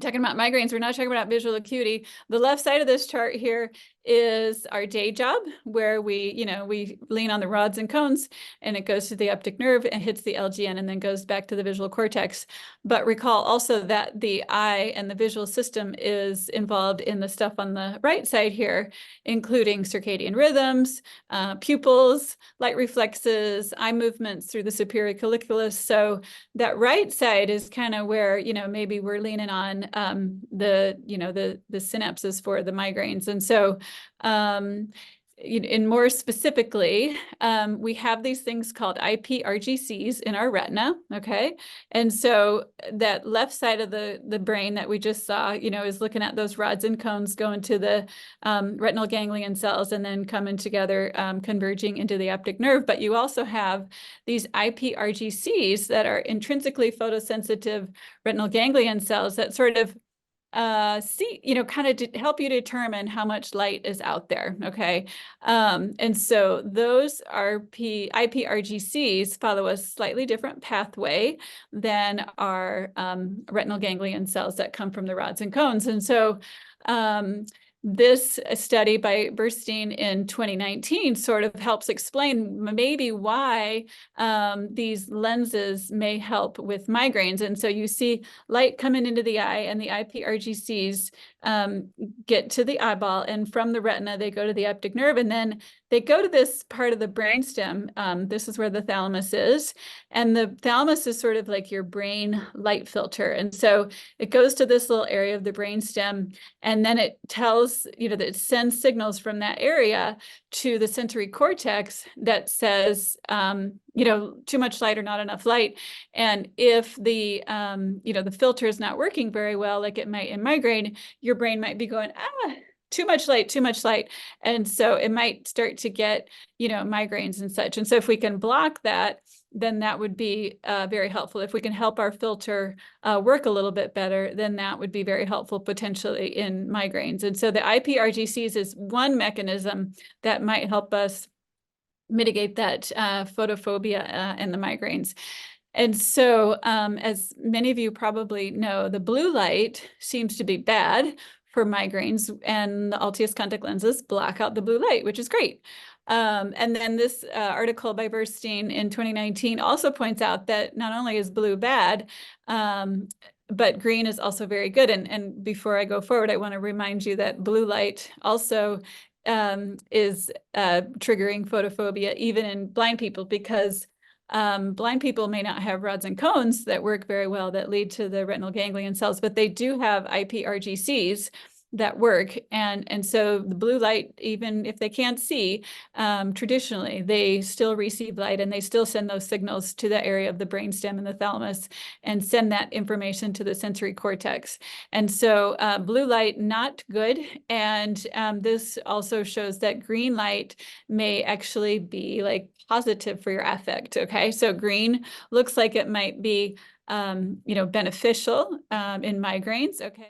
we're talking about migraines. We're not talking about visual acuity. The left side of this chart here is our day job, where we lean on the rods and cones, and it goes to the optic nerve and hits the LGN and then goes back to the visual cortex. But recall also that the eye and the visual system is involved in the stuff on the right side here, including circadian rhythms, pupils, light reflexes, eye movements through the superior colliculus. So that right side is kind of where, maybe we're leaning on the synapses for the migraines. And so and more specifically, we have these things called ipRGCs in our retina, okay? And so that left side of the brain that we just saw, is looking at those rods and cones going to the retinal ganglion cells and then coming together, converging into the optic nerve. But you also have these ipRGCs that are intrinsically photosensitive retinal ganglion cells that sort of kind of help you determine how much light is out there, okay? And so those ipRGCs follow a slightly different pathway than our retinal ganglion cells that come from the rods and cones. And so this study by Burstein in 2019 sort of helps explain maybe why these lenses may help with migraines. And so you see light coming into the eye, and the ipRGCs get to the eyeball, and from the retina, they go to the optic nerve, and then they go to this part of the brainstem. This is where the thalamus is. And the thalamus is sort of like your brain light filter. And so it goes to this little area of the brainstem, and then it tells, that it sends signals from that area to the sensory cortex that says, too much light or not enough light. And if the, the filter is not working very well, like it might in migraine, your brain might be going, too much light, too much light. And so it might start to get, migraines and such. And so if we can block that, then that would be very helpful. If we can help our filter work a little bit better, then that would be very helpful potentially in migraines. And so the ipRGCs is one mechanism that might help us mitigate that photophobia and the migraines. And so as many of you probably know, the blue light seems to be bad for migraines, and the Altius contact lenses block out the blue light, which is great. And then this article by Burstein in 2019 also points out that not only is blue bad, but green is also very good. And before I go forward, I want to remind you that blue light also is triggering photophobia even in blind people, because blind people may not have rods and cones that work very well that lead to the retinal ganglion cells, but they do have ipRGCs that work. And so the blue light, even if they can't see, traditionally, they still receive light, and they still send those signals to the area of the brainstem and the thalamus and send that information to the sensory cortex. And so blue light, not good. And this also shows that green light may actually be like positive for your affect, okay? So green looks like it might be, beneficial in migraines, okay?